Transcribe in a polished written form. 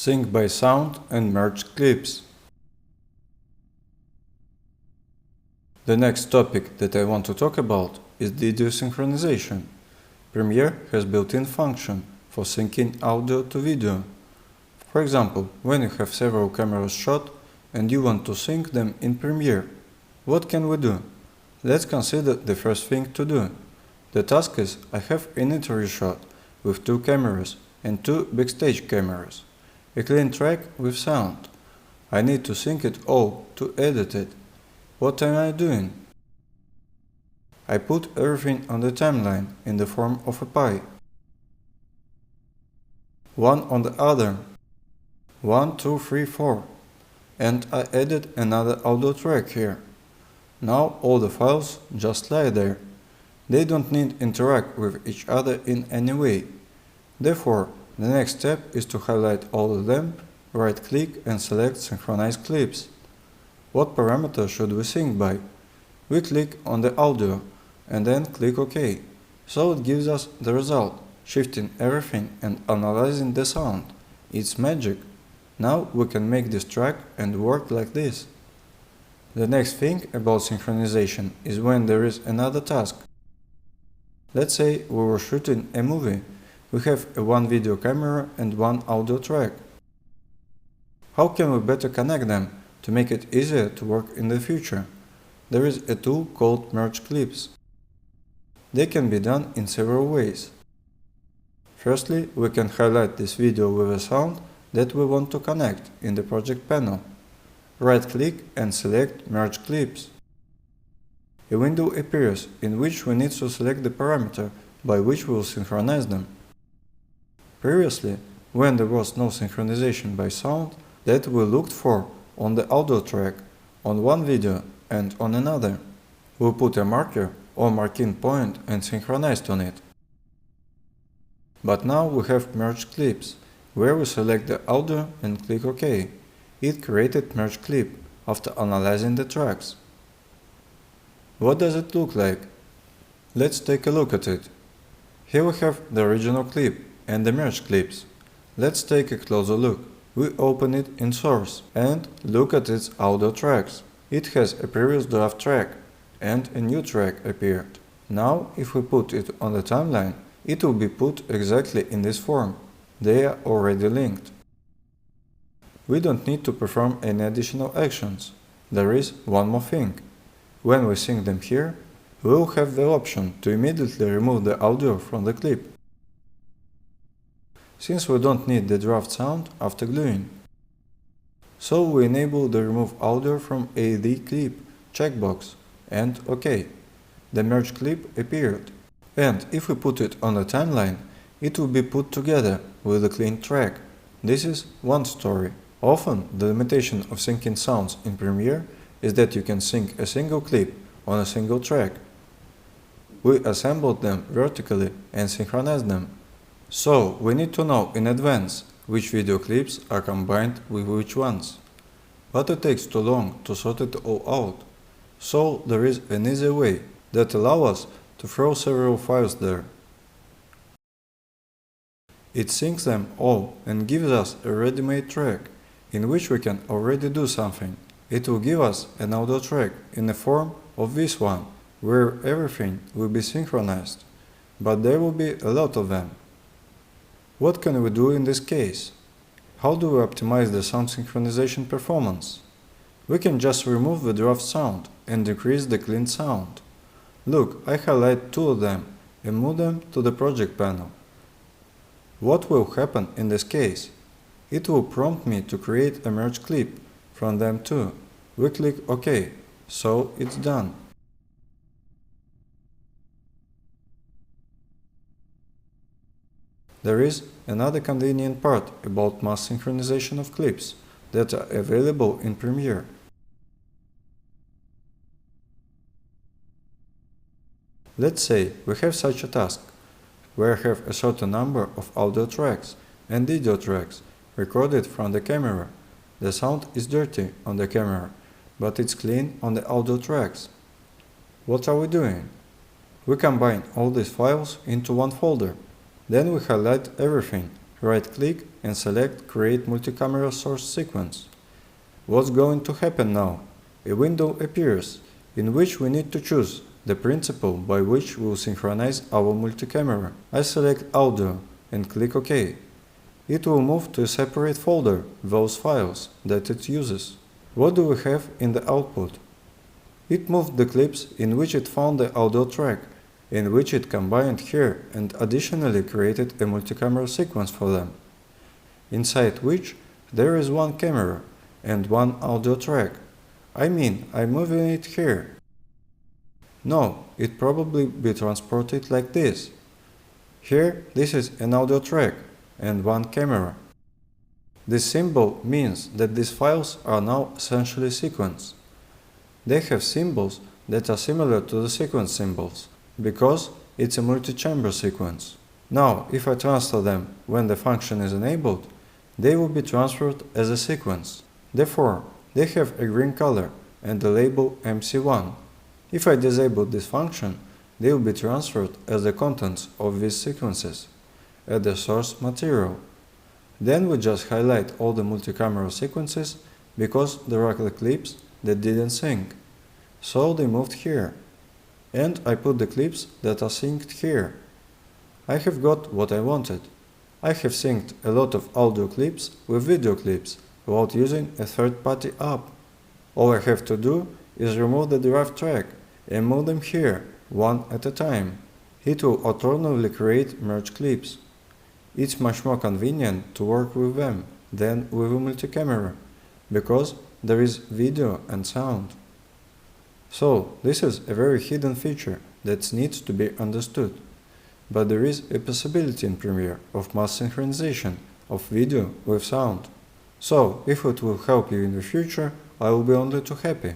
Sync by sound and merge clips. The next topic that I want to talk about is video synchronization. Premiere has built-in function for syncing audio to video. For example, when you have several cameras shot and you want to sync them in Premiere, what can we do? Let's consider the first thing to do. The task is I have an interview shot with two cameras and two backstage cameras. A clean track with sound. I need to sync it all to edit it. What am I doing? I put everything on the timeline in the form of a pie. One on the other. 1, 2, 3, 4. And I added another audio track here. Now all the files just lie there. They don't need to interact with each other in any way. Therefore, the next step is to highlight all of them, right-click and select Synchronize Clips. What parameter should we sync by? We click on the audio and then click OK. So it gives us the result, shifting everything and analyzing the sound. It's magic. Now we can make this track and work like this. The next thing about synchronization is when there is another task. Let's say we were shooting a movie. We have one video camera and one audio track. How can we better connect them to make it easier to work in the future? There is a tool called Merge Clips. They can be done in several ways. Firstly, we can highlight this video with a sound that we want to connect in the project panel. Right-click and select Merge Clips. A window appears in which we need to select the parameter by which we will synchronize them. Previously, when there was no synchronization by sound, that we looked for on the audio track, on one video and on another. We put a marker or marking point and synchronized on it. But now we have Merge Clips, where we select the audio and click OK. It created Merge Clip after analyzing the tracks. What does it look like? Let's take a look at it. Here we have the original clip and the merge clips. Let's take a closer look. We open it in Source and look at its audio tracks. It has a previous draft track and a new track appeared. Now, if we put it on the timeline, it will be put exactly in this form. They are already linked. We don't need to perform any additional actions. There is one more thing. When we sync them here, we will have the option to immediately remove the audio from the clip, since we don't need the draft sound after gluing. So we enable the Remove Audio from AD Clip checkbox and OK. The merge clip appeared. And if we put it on the timeline, it will be put together with a clean track. This is one story. Often, the limitation of syncing sounds in Premiere is that you can sync a single clip on a single track. We assembled them vertically and synchronized them. So, we need to know in advance which video clips are combined with which ones. But it takes too long to sort it all out. So, there is an easy way that allows us to throw several files there. It syncs them all and gives us a ready-made track in which we can already do something. It will give us an audio track in the form of this one, where everything will be synchronized, but there will be a lot of them. What can we do in this case? How do we optimize the sound synchronization performance? We can just remove the draft sound and decrease the clean sound. Look, I highlight two of them and move them to the project panel. What will happen in this case? It will prompt me to create a merge clip from them too. We click OK, so it's done. There is another convenient part about mass synchronization of clips that are available in Premiere. Let's say we have such a task, where I have a certain number of audio tracks and video tracks recorded from the camera. The sound is dirty on the camera, but it's clean on the audio tracks. What are we doing? We combine all these files into one folder. Then we highlight everything, right-click and select Create Multi-Camera Source Sequence. What's going to happen now? A window appears, in which we need to choose the principle by which we will synchronize our multi-camera. I select Audio and click OK. It will move to a separate folder those files that it uses. What do we have in the output? It moved the clips in which it found the audio track, in which it combined here and additionally created a multi-camera sequence for them, inside which there is one camera and one audio track. I'm moving it here. No, it probably be transported like this. Here, this is an audio track and one camera. This symbol means that these files are now essentially sequence. They have symbols that are similar to the sequence symbols, because it's a multi-chamber sequence. Now, if I transfer them when the function is enabled, they will be transferred as a sequence. Therefore, they have a green color and the label MC1. If I disable this function, they will be transferred as the contents of these sequences at the source material. Then we just highlight all the multi-camera sequences because there are the clips that didn't sync, so they moved here. And I put the clips that are synced here. I have got what I wanted. I have synced a lot of audio clips with video clips without using a third-party app. All I have to do is remove the derived track and move them here, one at a time. It will automatically create merge clips. It's much more convenient to work with them than with a multi-camera, because there is video and sound. So, this is a very hidden feature that needs to be understood. But there is a possibility in Premiere of mass synchronization of video with sound. So, if it will help you in the future, I will be only too happy.